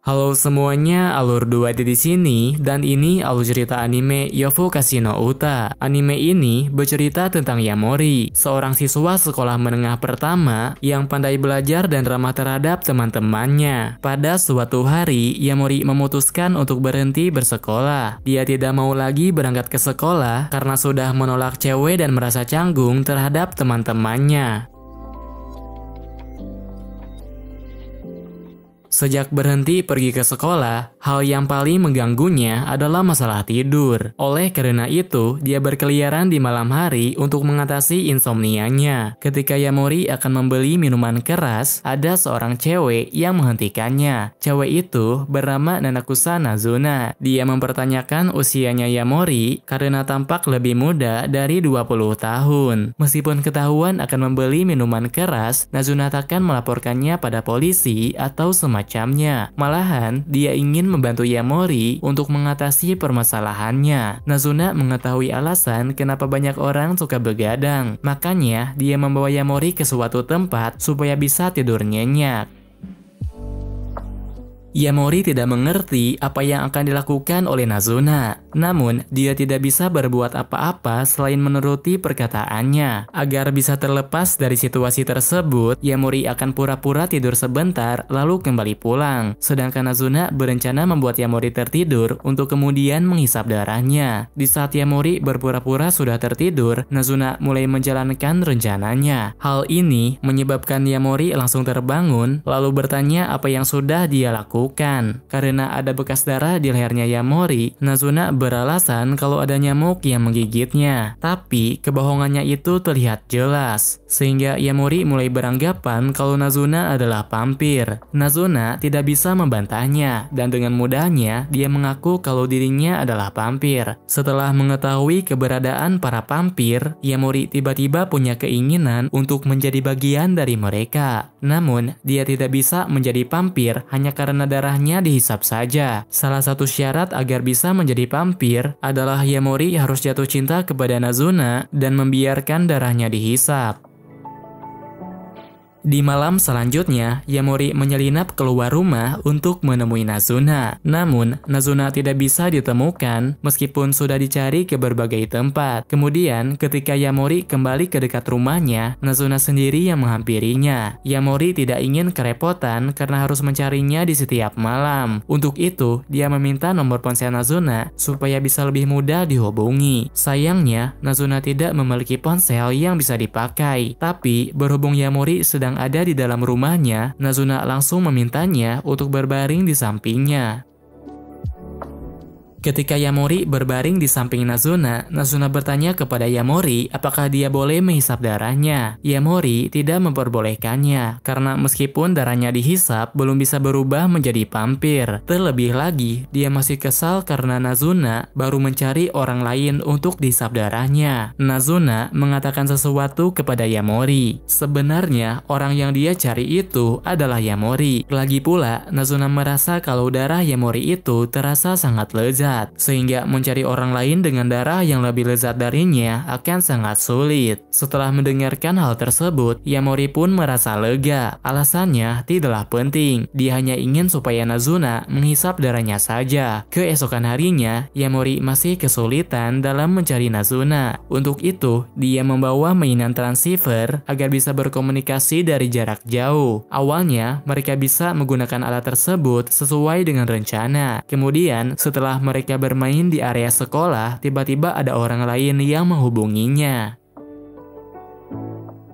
Halo semuanya, Alur 2 di sini dan ini alur cerita anime Yofukashi no Uta. Anime ini bercerita tentang Yamori, seorang siswa sekolah menengah pertama yang pandai belajar dan ramah terhadap teman-temannya. Pada suatu hari, Yamori memutuskan untuk berhenti bersekolah. Dia tidak mau lagi berangkat ke sekolah karena sudah menolak cewek dan merasa canggung terhadap teman-temannya. Sejak berhenti pergi ke sekolah, hal yang paling mengganggunya adalah masalah tidur. Oleh karena itu, dia berkeliaran di malam hari untuk mengatasi insomnianya. Ketika Yamori akan membeli minuman keras, ada seorang cewek yang menghentikannya. Cewek itu bernama Nanakusa Nazuna. Dia mempertanyakan usianya Yamori karena tampak lebih muda dari 20 tahun. Meskipun ketahuan akan membeli minuman keras, Nazuna takkan melaporkannya pada polisi atau semacamnya. Malahan, dia ingin membantu Yamori untuk mengatasi permasalahannya. Nazuna mengetahui alasan kenapa banyak orang suka begadang. Makanya, dia membawa Yamori ke suatu tempat supaya bisa tidur nyenyak. Yamori tidak mengerti apa yang akan dilakukan oleh Nazuna. Namun, dia tidak bisa berbuat apa-apa selain menuruti perkataannya. Agar bisa terlepas dari situasi tersebut, Yamori akan pura-pura tidur sebentar lalu kembali pulang. Sedangkan Nazuna berencana membuat Yamori tertidur untuk kemudian menghisap darahnya. Di saat Yamori berpura-pura sudah tertidur, Nazuna mulai menjalankan rencananya. Hal ini menyebabkan Yamori langsung terbangun lalu bertanya apa yang sudah dia lakukan. Karena ada bekas darah di lehernya Yamori, Nazuna beralasan kalau ada nyamuk yang menggigitnya. Tapi kebohongannya itu terlihat jelas, sehingga Yamori mulai beranggapan kalau Nazuna adalah vampir. Nazuna tidak bisa membantahnya, dan dengan mudahnya dia mengaku kalau dirinya adalah vampir. Setelah mengetahui keberadaan para vampir, Yamori tiba-tiba punya keinginan untuk menjadi bagian dari mereka. Namun, dia tidak bisa menjadi vampir hanya karena darahnya dihisap saja. Salah satu syarat agar bisa menjadi vampir adalah Yamori harus jatuh cinta kepada Nazuna dan membiarkan darahnya dihisap. Di malam selanjutnya, Yamori menyelinap keluar rumah untuk menemui Nazuna. Namun, Nazuna tidak bisa ditemukan meskipun sudah dicari ke berbagai tempat. Kemudian, ketika Yamori kembali ke dekat rumahnya, Nazuna sendiri yang menghampirinya. Yamori tidak ingin kerepotan karena harus mencarinya di setiap malam. Untuk itu, dia meminta nomor ponsel Nazuna supaya bisa lebih mudah dihubungi. Sayangnya, Nazuna tidak memiliki ponsel yang bisa dipakai. Tapi, berhubung Yamori sedang ada di dalam rumahnya, Nazuna langsung memintanya untuk berbaring di sampingnya. Ketika Yamori berbaring di samping Nazuna, Nazuna bertanya kepada Yamori apakah dia boleh menghisap darahnya. Yamori tidak memperbolehkannya, karena meskipun darahnya dihisap, belum bisa berubah menjadi vampir. Terlebih lagi, dia masih kesal karena Nazuna baru mencari orang lain untuk dihisap darahnya. Nazuna mengatakan sesuatu kepada Yamori. Sebenarnya, orang yang dia cari itu adalah Yamori. Lagi pula, Nazuna merasa kalau darah Yamori itu terasa sangat lezat, sehingga mencari orang lain dengan darah yang lebih lezat darinya akan sangat sulit. Setelah mendengarkan hal tersebut, Yamori pun merasa lega. Alasannya tidaklah penting, dia hanya ingin supaya Nazuna menghisap darahnya saja. Keesokan harinya, Yamori masih kesulitan dalam mencari Nazuna. Untuk itu, dia membawa mainan transceiver agar bisa berkomunikasi dari jarak jauh. Awalnya, mereka bisa menggunakan alat tersebut sesuai dengan rencana. Kemudian, setelah mereka bermain di area sekolah, tiba-tiba ada orang lain yang menghubunginya.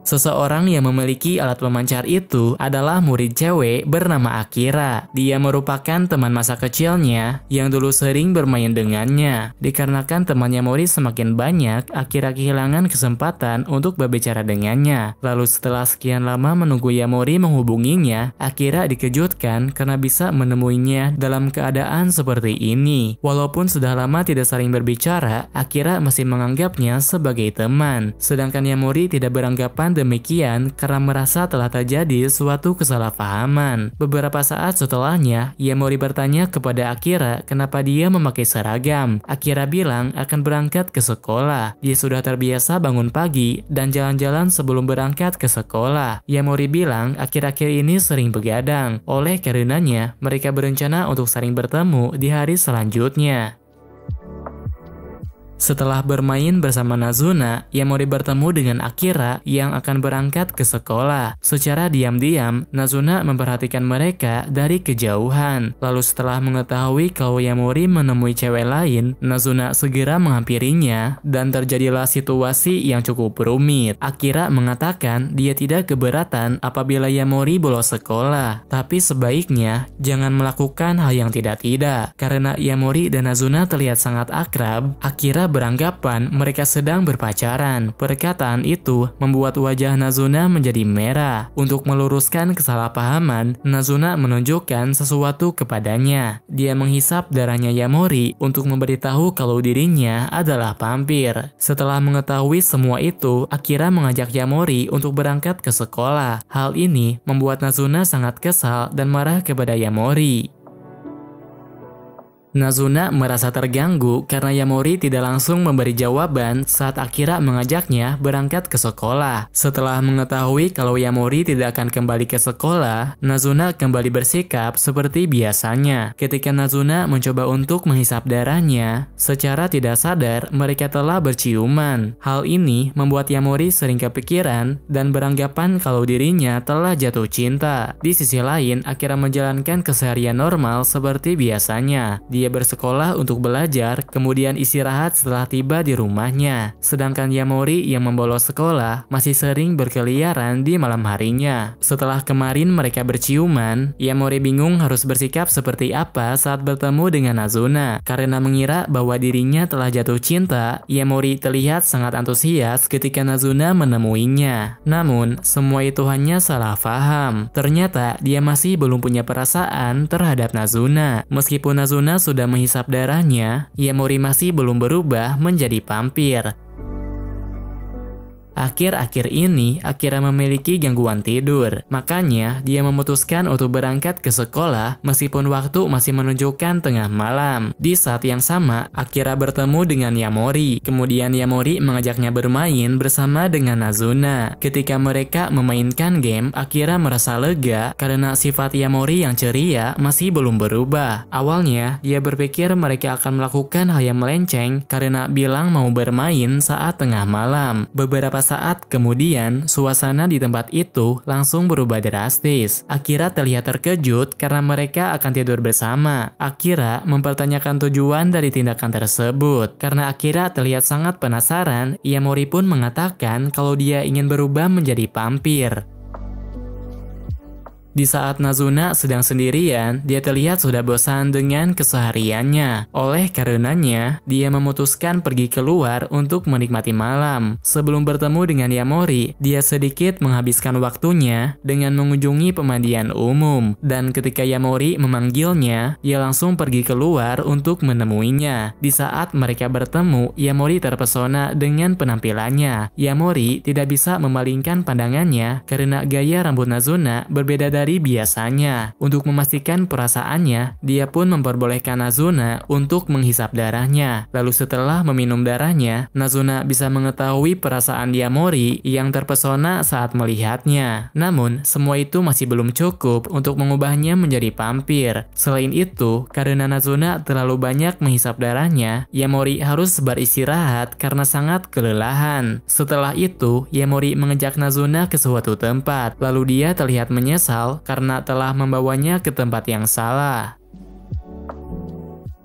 Seseorang yang memiliki alat pemancar itu adalah murid cewek bernama Akira. Dia merupakan teman masa kecilnya yang dulu sering bermain dengannya. Dikarenakan temannya Mori semakin banyak, Akira kehilangan kesempatan untuk berbicara dengannya. Lalu setelah sekian lama menunggu Yamori menghubunginya, Akira dikejutkan karena bisa menemuinya dalam keadaan seperti ini. Walaupun sudah lama tidak saling berbicara, Akira masih menganggapnya sebagai teman. Sedangkan Yamori tidak beranggapan mengatakan demikian karena merasa telah terjadi suatu kesalahpahaman. Beberapa saat setelahnya, Yamori bertanya kepada Akira kenapa dia memakai seragam. Akira bilang akan berangkat ke sekolah. Dia sudah terbiasa bangun pagi dan jalan-jalan sebelum berangkat ke sekolah. Yamori bilang akhir-akhir ini sering begadang. Oleh karenanya, mereka berencana untuk saling bertemu di hari selanjutnya. Setelah bermain bersama Nazuna, Yamori bertemu dengan Akira yang akan berangkat ke sekolah. Secara diam-diam, Nazuna memperhatikan mereka dari kejauhan. Lalu setelah mengetahui kalau Yamori menemui cewek lain, Nazuna segera menghampirinya dan terjadilah situasi yang cukup rumit. Akira mengatakan dia tidak keberatan apabila Yamori bolos sekolah, tapi sebaiknya jangan melakukan hal yang tidak-tidak. Karena Yamori dan Nazuna terlihat sangat akrab, Akira beranggapan mereka sedang berpacaran. Perkataan itu membuat wajah Nazuna menjadi merah. Untuk meluruskan kesalahpahaman, Nazuna menunjukkan sesuatu kepadanya. Dia menghisap darahnya Yamori untuk memberitahu kalau dirinya adalah vampir. Setelah mengetahui semua itu, Akira mengajak Yamori untuk berangkat ke sekolah. Hal ini membuat Nazuna sangat kesal dan marah kepada Yamori. Nazuna merasa terganggu karena Yamori tidak langsung memberi jawaban saat Akira mengajaknya berangkat ke sekolah. Setelah mengetahui kalau Yamori tidak akan kembali ke sekolah, Nazuna kembali bersikap seperti biasanya. Ketika Nazuna mencoba untuk menghisap darahnya, secara tidak sadar mereka telah berciuman. Hal ini membuat Yamori sering kepikiran dan beranggapan kalau dirinya telah jatuh cinta. Di sisi lain, Akira menjalankan keseharian normal seperti biasanya. Dia bersekolah untuk belajar, kemudian istirahat setelah tiba di rumahnya. Sedangkan Yamori yang membolos sekolah masih sering berkeliaran di malam harinya. Setelah kemarin mereka berciuman, Yamori bingung harus bersikap seperti apa saat bertemu dengan Nazuna. Karena mengira bahwa dirinya telah jatuh cinta, Yamori terlihat sangat antusias ketika Nazuna menemuinya. Namun, semua itu hanya salah paham. Ternyata dia masih belum punya perasaan terhadap Nazuna. Meskipun Nazuna sudah menghisap darahnya, Yamori masih belum berubah menjadi vampir. Akhir-akhir ini, Akira memiliki gangguan tidur. Makanya, dia memutuskan untuk berangkat ke sekolah meskipun waktu masih menunjukkan tengah malam. Di saat yang sama, Akira bertemu dengan Yamori. Kemudian Yamori mengajaknya bermain bersama dengan Nazuna. Ketika mereka memainkan game, Akira merasa lega karena sifat Yamori yang ceria masih belum berubah. Awalnya, dia berpikir mereka akan melakukan hal yang melenceng karena bilang mau bermain saat tengah malam. Beberapa saat kemudian, suasana di tempat itu langsung berubah drastis. Akira terlihat terkejut karena mereka akan tidur bersama. Akira mempertanyakan tujuan dari tindakan tersebut. Karena Akira terlihat sangat penasaran, Yamori pun mengatakan kalau dia ingin berubah menjadi vampir. Di saat Nazuna sedang sendirian, dia terlihat sudah bosan dengan kesehariannya. Oleh karenanya, dia memutuskan pergi keluar untuk menikmati malam. Sebelum bertemu dengan Yamori, dia sedikit menghabiskan waktunya dengan mengunjungi pemandian umum. Dan ketika Yamori memanggilnya, dia langsung pergi keluar untuk menemuinya. Di saat mereka bertemu, Yamori terpesona dengan penampilannya. Yamori tidak bisa memalingkan pandangannya karena gaya rambut Nazuna berbeda dari biasanya. Untuk memastikan perasaannya, dia pun memperbolehkan Nazuna untuk menghisap darahnya. Lalu setelah meminum darahnya, Nazuna bisa mengetahui perasaan Yamori yang terpesona saat melihatnya. Namun, semua itu masih belum cukup untuk mengubahnya menjadi vampir. Selain itu, karena Nazuna terlalu banyak menghisap darahnya, Yamori harus beristirahat karena sangat kelelahan. Setelah itu, Yamori mengejak Nazuna ke suatu tempat. Lalu dia terlihat menyesal karena telah membawanya ke tempat yang salah.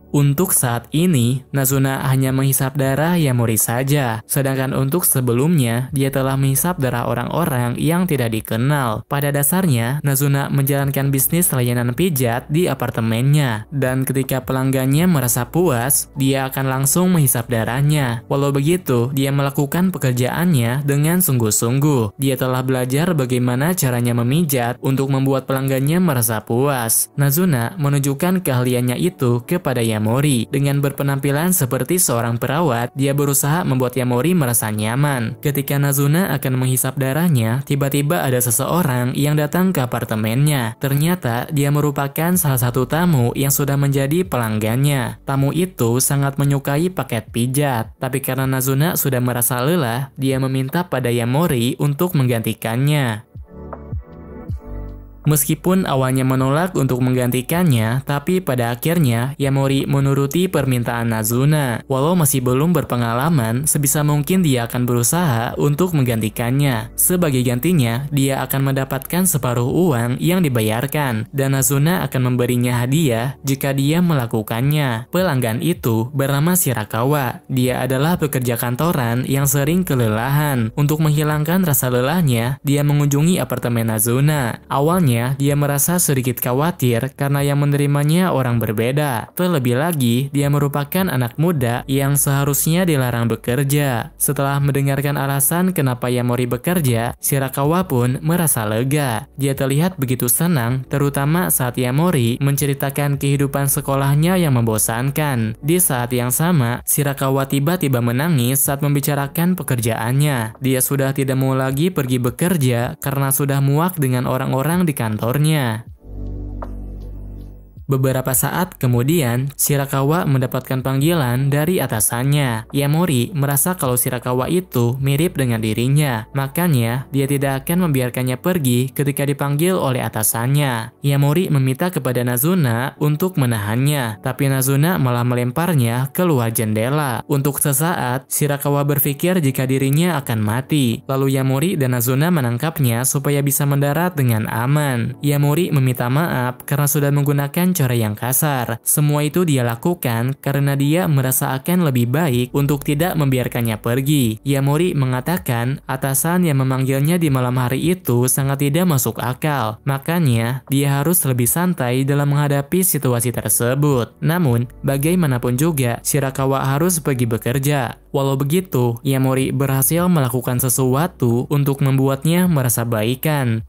Untuk saat ini, Nazuna hanya menghisap darah Yamori saja, sedangkan untuk sebelumnya, dia telah menghisap darah orang-orang yang tidak dikenal. Pada dasarnya, Nazuna menjalankan bisnis layanan pijat di apartemennya, dan ketika pelanggannya merasa puas, dia akan langsung menghisap darahnya. Walau begitu, dia melakukan pekerjaannya dengan sungguh-sungguh. Dia telah belajar bagaimana caranya memijat untuk membuat pelanggannya merasa puas. Nazuna menunjukkan keahliannya itu kepada Yamori. Yamori. Dengan berpenampilan seperti seorang perawat, dia berusaha membuat Yamori merasa nyaman. Ketika Nazuna akan menghisap darahnya, tiba-tiba ada seseorang yang datang ke apartemennya. Ternyata dia merupakan salah satu tamu yang sudah menjadi pelanggannya. Tamu itu sangat menyukai paket pijat, tapi karena Nazuna sudah merasa lelah, dia meminta pada Yamori untuk menggantikannya. Meskipun awalnya menolak untuk menggantikannya, tapi pada akhirnya Yamori menuruti permintaan Nazuna. Walau masih belum berpengalaman, sebisa mungkin dia akan berusaha untuk menggantikannya. Sebagai gantinya, dia akan mendapatkan separuh uang yang dibayarkan, dan Nazuna akan memberinya hadiah jika dia melakukannya. Pelanggan itu bernama Shirakawa. Dia adalah pekerja kantoran yang sering kelelahan. Untuk menghilangkan rasa lelahnya, dia mengunjungi apartemen Nazuna. Awalnya, dia merasa sedikit khawatir karena yang menerimanya orang berbeda. Terlebih lagi, dia merupakan anak muda yang seharusnya dilarang bekerja. Setelah mendengarkan alasan kenapa Yamori bekerja, Shirakawa pun merasa lega. Dia terlihat begitu senang, terutama saat Yamori menceritakan kehidupan sekolahnya yang membosankan. Di saat yang sama, Shirakawa tiba-tiba menangis saat membicarakan pekerjaannya. Dia sudah tidak mau lagi pergi bekerja karena sudah muak dengan orang-orang di kantornya. Beberapa saat kemudian, Shirakawa mendapatkan panggilan dari atasannya. Yamori merasa kalau Shirakawa itu mirip dengan dirinya, makanya dia tidak akan membiarkannya pergi ketika dipanggil oleh atasannya. Yamori meminta kepada Nazuna untuk menahannya, tapi Nazuna malah melemparnya keluar jendela. Untuk sesaat, Shirakawa berpikir jika dirinya akan mati. Lalu Yamori dan Nazuna menangkapnya supaya bisa mendarat dengan aman. Yamori meminta maaf karena sudah menggunakan cara yang kasar. Semua itu dia lakukan karena dia merasa akan lebih baik untuk tidak membiarkannya pergi. Yamori mengatakan atasan yang memanggilnya di malam hari itu sangat tidak masuk akal. Makanya dia harus lebih santai dalam menghadapi situasi tersebut. Namun, bagaimanapun juga, Shirakawa harus pergi bekerja. Walau begitu, Yamori berhasil melakukan sesuatu untuk membuatnya merasa baikan.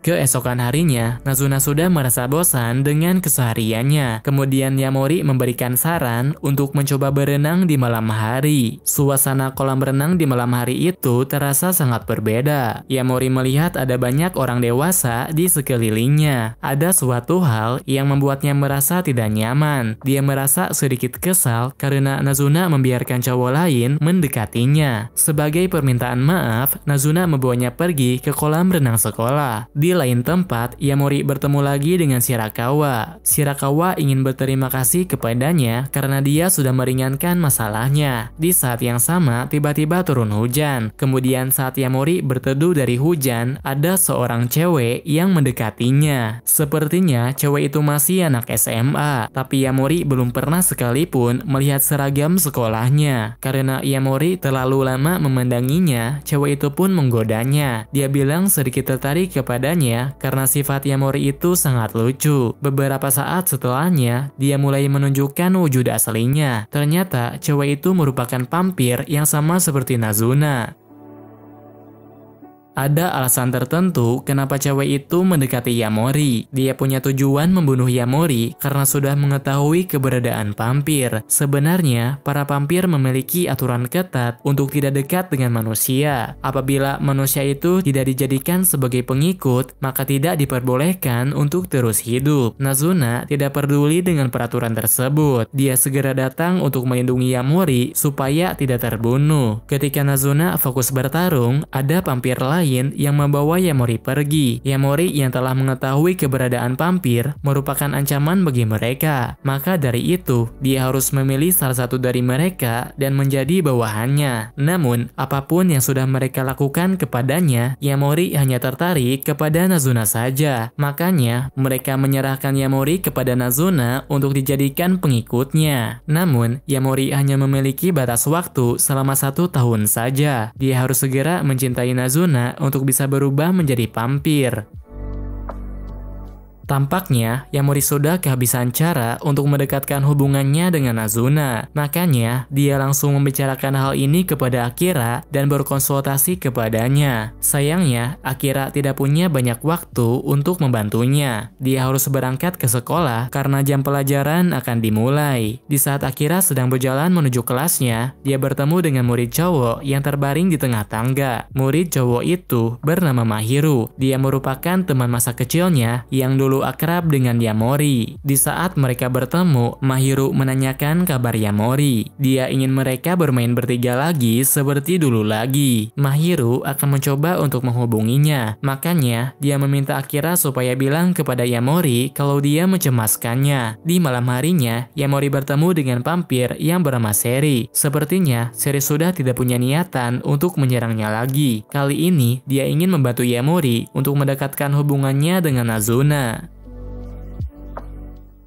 Keesokan harinya, Nazuna sudah merasa bosan dengan kesehariannya. Kemudian Yamori memberikan saran untuk mencoba berenang di malam hari. Suasana kolam renang di malam hari itu terasa sangat berbeda. Yamori melihat ada banyak orang dewasa di sekelilingnya. Ada suatu hal yang membuatnya merasa tidak nyaman. Dia merasa sedikit kesal karena Nazuna membiarkan cowok lain mendekatinya. Sebagai permintaan maaf, Nazuna membawanya pergi ke kolam renang sekolah. Di lain tempat, Yamori bertemu lagi dengan Shirakawa. Shirakawa ingin berterima kasih kepadanya karena dia sudah meringankan masalahnya. Di saat yang sama, tiba-tiba turun hujan. Kemudian saat Yamori berteduh dari hujan, ada seorang cewek yang mendekatinya. Sepertinya cewek itu masih anak SMA, tapi Yamori belum pernah sekalipun melihat seragam sekolahnya. Karena Yamori terlalu lama memandanginya, cewek itu pun menggodanya. Dia bilang sedikit tertarik kepadanya karena sifat Yamori itu sangat lucu. Beberapa saat setelahnya, dia mulai menunjukkan wujud aslinya. Ternyata cewek itu merupakan vampir yang sama seperti Nazuna. Ada alasan tertentu kenapa cewek itu mendekati Yamori. Dia punya tujuan membunuh Yamori karena sudah mengetahui keberadaan vampir. Sebenarnya, para vampir memiliki aturan ketat untuk tidak dekat dengan manusia. Apabila manusia itu tidak dijadikan sebagai pengikut, maka tidak diperbolehkan untuk terus hidup. Nazuna tidak peduli dengan peraturan tersebut. Dia segera datang untuk melindungi Yamori supaya tidak terbunuh. Ketika Nazuna fokus bertarung, ada vampir lain yang membawa Yamori pergi. Yamori yang telah mengetahui keberadaan vampir merupakan ancaman bagi mereka. Maka dari itu, dia harus memilih salah satu dari mereka dan menjadi bawahannya. Namun, apapun yang sudah mereka lakukan kepadanya, Yamori hanya tertarik kepada Nazuna saja. Makanya, mereka menyerahkan Yamori kepada Nazuna untuk dijadikan pengikutnya. Namun, Yamori hanya memiliki batas waktu selama 1 tahun saja. Dia harus segera mencintai Nazuna untuk bisa berubah menjadi vampir. Tampaknya Yamori sudah kehabisan cara untuk mendekatkan hubungannya dengan Nazuna. Makanya dia langsung membicarakan hal ini kepada Akira dan berkonsultasi kepadanya. Sayangnya Akira tidak punya banyak waktu untuk membantunya. Dia harus berangkat ke sekolah karena jam pelajaran akan dimulai. Di saat Akira sedang berjalan menuju kelasnya, dia bertemu dengan murid cowok yang terbaring di tengah tangga. Murid cowok itu bernama Mahiru. Dia merupakan teman masa kecilnya yang dulu akrab dengan Yamori. Di saat mereka bertemu, Mahiru menanyakan kabar Yamori. Dia ingin mereka bermain bertiga lagi seperti dulu lagi. Mahiru akan mencoba untuk menghubunginya. Makanya, dia meminta Akira supaya bilang kepada Yamori kalau dia mencemaskannya. Di malam harinya, Yamori bertemu dengan vampir yang bernama Seri. Sepertinya, Seri sudah tidak punya niatan untuk menyerangnya lagi. Kali ini, dia ingin membantu Yamori untuk mendekatkan hubungannya dengan Nazuna.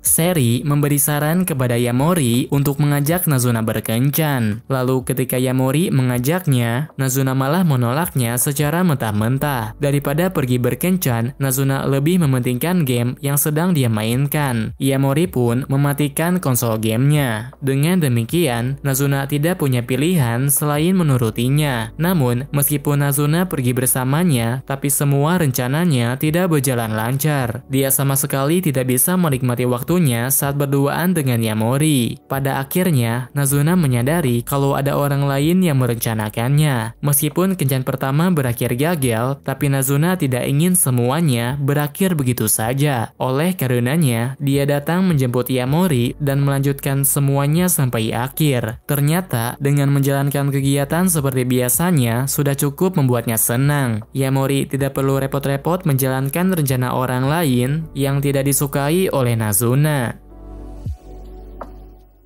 Seri memberi saran kepada Yamori untuk mengajak Nazuna berkencan. Lalu ketika Yamori mengajaknya, Nazuna malah menolaknya secara mentah-mentah. Daripada pergi berkencan, Nazuna lebih mementingkan game yang sedang dia mainkan. Yamori pun mematikan konsol gamenya. Dengan demikian, Nazuna tidak punya pilihan selain menurutinya. Namun, meskipun Nazuna pergi bersamanya, tapi semua rencananya tidak berjalan lancar. Dia sama sekali tidak bisa menikmati waktunya saat berduaan dengan Yamori. Pada akhirnya, Nazuna menyadari kalau ada orang lain yang merencanakannya. Meskipun kencan pertama berakhir gagal, tapi Nazuna tidak ingin semuanya berakhir begitu saja. Oleh karenanya, dia datang menjemput Yamori dan melanjutkan semuanya sampai akhir. Ternyata, dengan menjalankan kegiatan seperti biasanya, sudah cukup membuatnya senang. Yamori tidak perlu repot-repot menjalankan rencana orang lain yang tidak disukai oleh Nazuna.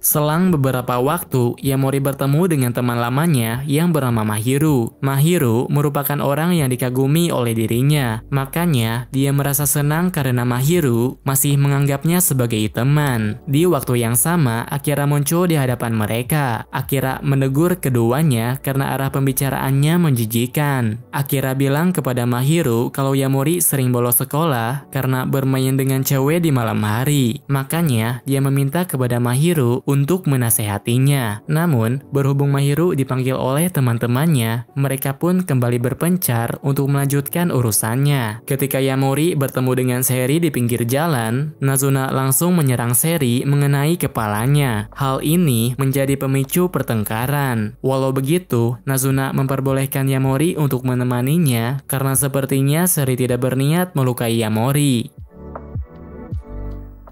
Selang beberapa waktu, Yamori bertemu dengan teman lamanya yang bernama Mahiru. Mahiru merupakan orang yang dikagumi oleh dirinya. Makanya, dia merasa senang karena Mahiru masih menganggapnya sebagai teman. Di waktu yang sama, Akira muncul di hadapan mereka. Akira menegur keduanya karena arah pembicaraannya menjijikan. Akira bilang kepada Mahiru kalau Yamori sering bolos sekolah karena bermain dengan cewek di malam hari. Makanya, dia meminta kepada Mahiru untuk menasehatinya. Namun, berhubung Mahiru dipanggil oleh teman-temannya, mereka pun kembali berpencar untuk melanjutkan urusannya. Ketika Yamori bertemu dengan Seri di pinggir jalan, Nazuna langsung menyerang Seri mengenai kepalanya. Hal ini menjadi pemicu pertengkaran. Walau begitu, Nazuna memperbolehkan Yamori untuk menemaninya karena sepertinya Seri tidak berniat melukai Yamori.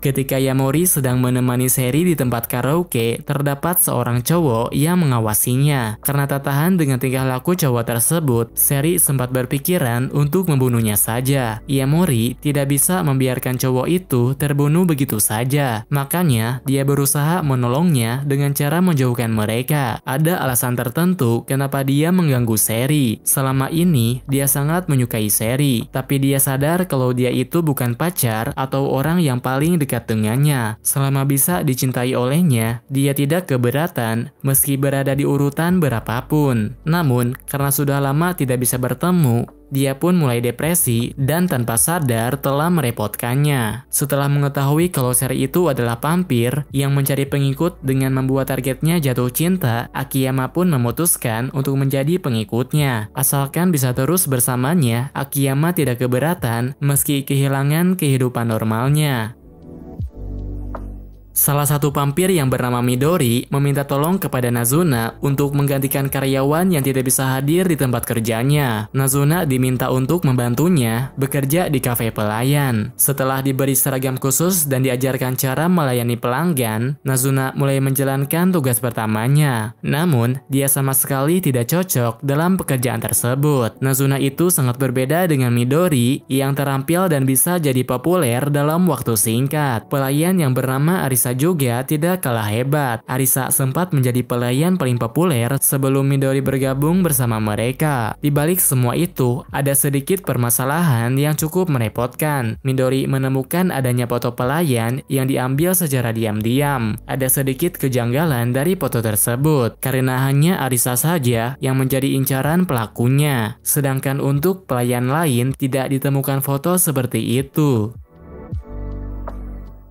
Ketika Yamori sedang menemani Seri di tempat karaoke, terdapat seorang cowok yang mengawasinya. Karena tak tahan dengan tingkah laku cowok tersebut, Seri sempat berpikiran untuk membunuhnya saja. Yamori tidak bisa membiarkan cowok itu terbunuh begitu saja. Makanya, dia berusaha menolongnya dengan cara menjauhkan mereka. Ada alasan tertentu kenapa dia mengganggu Seri. Selama ini, dia sangat menyukai Seri, tapi dia sadar kalau dia itu bukan pacar atau orang yang paling dekat dengannya. Selama bisa dicintai olehnya, dia tidak keberatan meski berada di urutan berapapun. Namun, karena sudah lama tidak bisa bertemu, dia pun mulai depresi dan tanpa sadar telah merepotkannya. Setelah mengetahui kalau Seri itu adalah vampir yang mencari pengikut dengan membuat targetnya jatuh cinta, Akiyama pun memutuskan untuk menjadi pengikutnya. Asalkan bisa terus bersamanya, Akiyama tidak keberatan meski kehilangan kehidupan normalnya. Salah satu vampir yang bernama Midori meminta tolong kepada Nazuna untuk menggantikan karyawan yang tidak bisa hadir di tempat kerjanya. Nazuna diminta untuk membantunya bekerja di kafe pelayan. Setelah diberi seragam khusus dan diajarkan cara melayani pelanggan, Nazuna mulai menjalankan tugas pertamanya. Namun, dia sama sekali tidak cocok dalam pekerjaan tersebut. Nazuna itu sangat berbeda dengan Midori yang terampil dan bisa jadi populer dalam waktu singkat. Pelayan yang bernama Arisa juga tidak kalah hebat. Arisa sempat menjadi pelayan paling populer sebelum Midori bergabung bersama mereka. Di balik semua itu, ada sedikit permasalahan yang cukup merepotkan. Midori menemukan adanya foto pelayan yang diambil secara diam-diam. Ada sedikit kejanggalan dari foto tersebut, karena hanya Arisa saja yang menjadi incaran pelakunya. Sedangkan untuk pelayan lain tidak ditemukan foto seperti itu.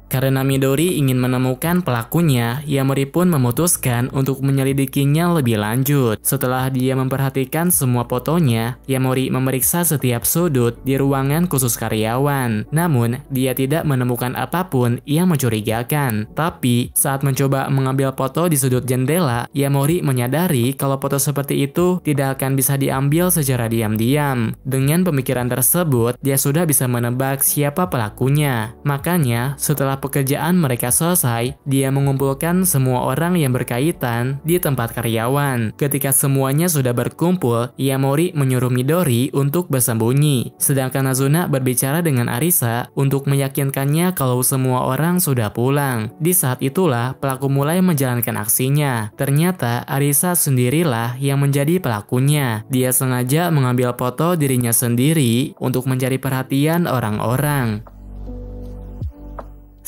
Karena Midori ingin menemukan pelakunya, Yamori pun memutuskan untuk menyelidikinya lebih lanjut. Setelah dia memperhatikan semua fotonya, Yamori memeriksa setiap sudut di ruangan khusus karyawan. Namun, dia tidak menemukan apapun yang mencurigakan. Tapi, saat mencoba mengambil foto di sudut jendela, Yamori menyadari kalau foto seperti itu tidak akan bisa diambil secara diam-diam. Dengan pemikiran tersebut, dia sudah bisa menebak siapa pelakunya. Makanya, setelah pekerjaan mereka selesai, dia mengumpulkan semua orang yang berkaitan di tempat karyawan. Ketika semuanya sudah berkumpul, Yamori menyuruh Midori untuk bersembunyi. Sedangkan Nazuna berbicara dengan Arisa untuk meyakinkannya kalau semua orang sudah pulang. Di saat itulah pelaku mulai menjalankan aksinya. Ternyata Arisa sendirilah yang menjadi pelakunya. Dia sengaja mengambil foto dirinya sendiri untuk mencari perhatian orang-orang.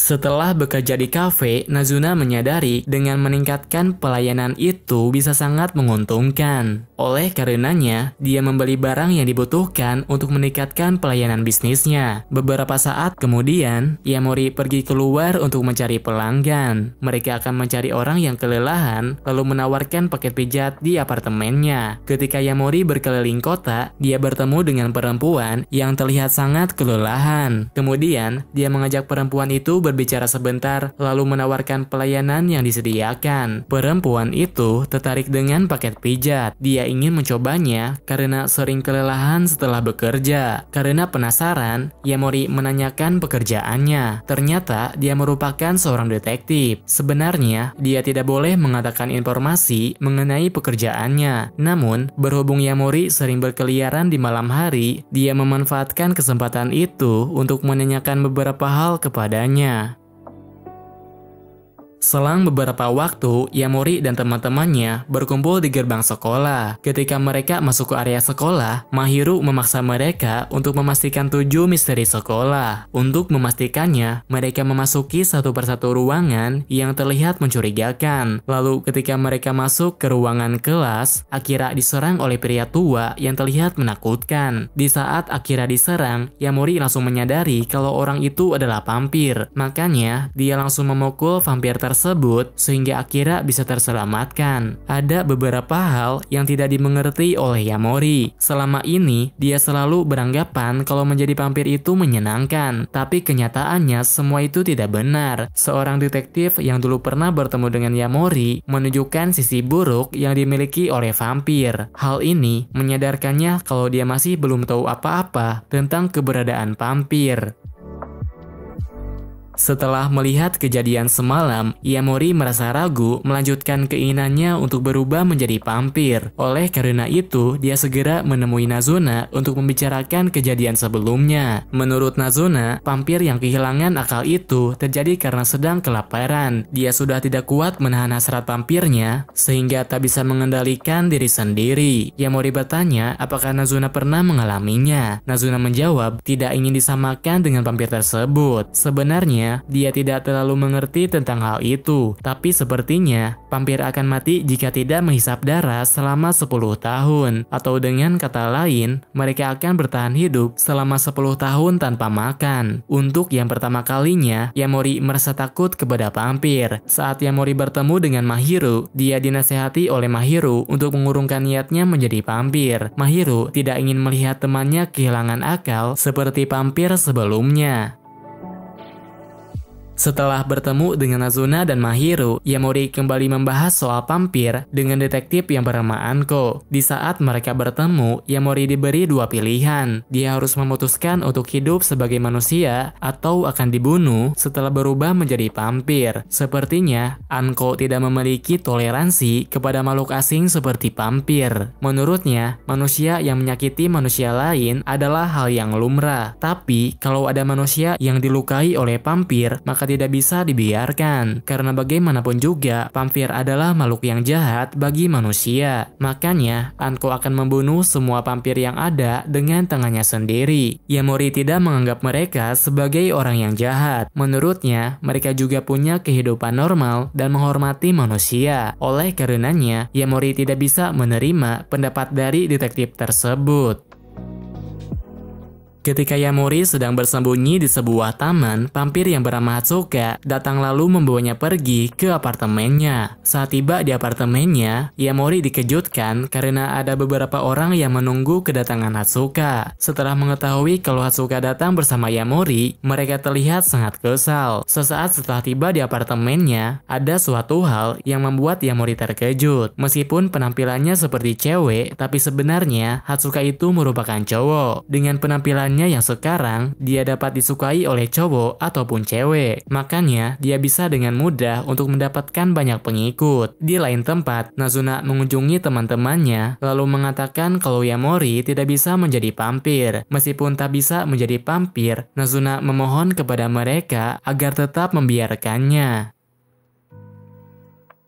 Setelah bekerja di kafe, Nazuna menyadari dengan meningkatkan pelayanan itu bisa sangat menguntungkan. Oleh karenanya, dia membeli barang yang dibutuhkan untuk meningkatkan pelayanan bisnisnya. Beberapa saat kemudian, Yamori pergi keluar untuk mencari pelanggan. Mereka akan mencari orang yang kelelahan, lalu menawarkan paket pijat di apartemennya. Ketika Yamori berkeliling kota, dia bertemu dengan perempuan yang terlihat sangat kelelahan. Kemudian, dia mengajak perempuan itu berbicara sebentar, lalu menawarkan pelayanan yang disediakan. Perempuan itu tertarik dengan paket pijat. Dia ingin mencobanya karena sering kelelahan setelah bekerja. Karena penasaran, Yamori menanyakan pekerjaannya. Ternyata dia merupakan seorang detektif. Sebenarnya, dia tidak boleh mengatakan informasi mengenai pekerjaannya. Namun, berhubung Yamori sering berkeliaran di malam hari, dia memanfaatkan kesempatan itu untuk menanyakan beberapa hal kepadanya. Selang beberapa waktu, Yamori dan teman-temannya berkumpul di gerbang sekolah. Ketika mereka masuk ke area sekolah, Mahiru memaksa mereka untuk memastikan 7 misteri sekolah. Untuk memastikannya, mereka memasuki satu persatu ruangan yang terlihat mencurigakan. Lalu ketika mereka masuk ke ruangan kelas, Akira diserang oleh pria tua yang terlihat menakutkan. Di saat Akira diserang, Yamori langsung menyadari kalau orang itu adalah vampir. Makanya, dia langsung memukul vampir tersebut sehingga Akira bisa terselamatkan. Ada beberapa hal yang tidak dimengerti oleh Yamori. Selama ini, dia selalu beranggapan kalau menjadi vampir itu menyenangkan. Tapi kenyataannya semua itu tidak benar. Seorang detektif yang dulu pernah bertemu dengan Yamori menunjukkan sisi buruk yang dimiliki oleh vampir. Hal ini menyadarkannya kalau dia masih belum tahu apa-apa tentang keberadaan vampir. Setelah melihat kejadian semalam, Yamori merasa ragu melanjutkan keinginannya untuk berubah menjadi vampir. Oleh karena itu, dia segera menemui Nazuna untuk membicarakan kejadian sebelumnya. Menurut Nazuna, vampir yang kehilangan akal itu terjadi karena sedang kelaparan. Dia sudah tidak kuat menahan hasrat vampirnya, sehingga tak bisa mengendalikan diri sendiri. Yamori bertanya apakah Nazuna pernah mengalaminya. Nazuna menjawab tidak ingin disamakan dengan vampir tersebut. Sebenarnya, dia tidak terlalu mengerti tentang hal itu, tapi sepertinya vampir akan mati jika tidak menghisap darah selama 10 tahun. Atau dengan kata lain, mereka akan bertahan hidup selama 10 tahun tanpa makan. Untuk yang pertama kalinya, Yamori merasa takut kepada vampir. Saat Yamori bertemu dengan Mahiru, dia dinasehati oleh Mahiru untuk mengurungkan niatnya menjadi vampir. Mahiru tidak ingin melihat temannya kehilangan akal seperti vampir sebelumnya. Setelah bertemu dengan Nazuna dan Mahiru, Yamori kembali membahas soal vampir dengan detektif yang bernama Anko. Di saat mereka bertemu, Yamori diberi dua pilihan. Dia harus memutuskan untuk hidup sebagai manusia atau akan dibunuh setelah berubah menjadi vampir. Sepertinya, Anko tidak memiliki toleransi kepada makhluk asing seperti vampir. Menurutnya, manusia yang menyakiti manusia lain adalah hal yang lumrah. Tapi, kalau ada manusia yang dilukai oleh vampir, maka tidak bisa dibiarkan, karena bagaimanapun juga vampir adalah makhluk yang jahat bagi manusia. Makanya Anko akan membunuh semua vampir yang ada dengan tangannya sendiri. Yamori tidak menganggap mereka sebagai orang yang jahat. Menurutnya, mereka juga punya kehidupan normal dan menghormati manusia. Oleh karenanya, Yamori tidak bisa menerima pendapat dari detektif tersebut. Ketika Yamori sedang bersembunyi di sebuah taman, vampir yang bernama Hatsuka datang lalu membawanya pergi ke apartemennya. Saat tiba di apartemennya, Yamori dikejutkan karena ada beberapa orang yang menunggu kedatangan Hatsuka. Setelah mengetahui kalau Hatsuka datang bersama Yamori, mereka terlihat sangat kesal. Sesaat setelah tiba di apartemennya, ada suatu hal yang membuat Yamori terkejut. Meskipun penampilannya seperti cewek, tapi sebenarnya Hatsuka itu merupakan cowok. Dengan penampilan yang sekarang, dia dapat disukai oleh cowok ataupun cewek. Makanya, dia bisa dengan mudah untuk mendapatkan banyak pengikut. Di lain tempat, Nazuna mengunjungi teman-temannya, lalu mengatakan kalau Yamori tidak bisa menjadi vampir. Meskipun tak bisa menjadi vampir, Nazuna memohon kepada mereka agar tetap membiarkannya.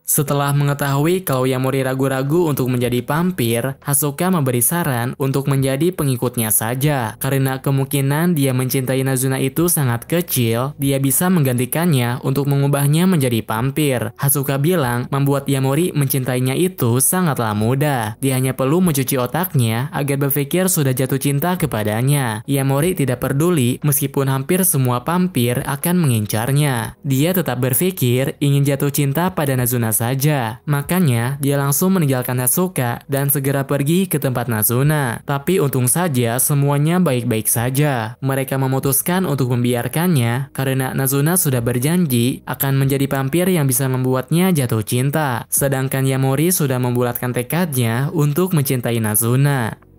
Setelah mengetahui kalau Yamori ragu-ragu untuk menjadi vampir, Hatsuka memberi saran untuk menjadi pengikutnya saja. Karena kemungkinan dia mencintai Nazuna itu sangat kecil, dia bisa menggantikannya untuk mengubahnya menjadi vampir. Hatsuka bilang membuat Yamori mencintainya itu sangatlah mudah. Dia hanya perlu mencuci otaknya agar berpikir sudah jatuh cinta kepadanya. Yamori tidak peduli meskipun hampir semua vampir akan mengincarnya. Dia tetap berpikir ingin jatuh cinta pada Nazuna saja. Makanya dia langsung meninggalkan Hatsuka dan segera pergi ke tempat Nazuna. Tapi untung saja semuanya baik-baik saja. Mereka memutuskan untuk membiarkannya karena Nazuna sudah berjanji akan menjadi vampir yang bisa membuatnya jatuh cinta. Sedangkan Yamori sudah membulatkan tekadnya untuk mencintai Nazuna.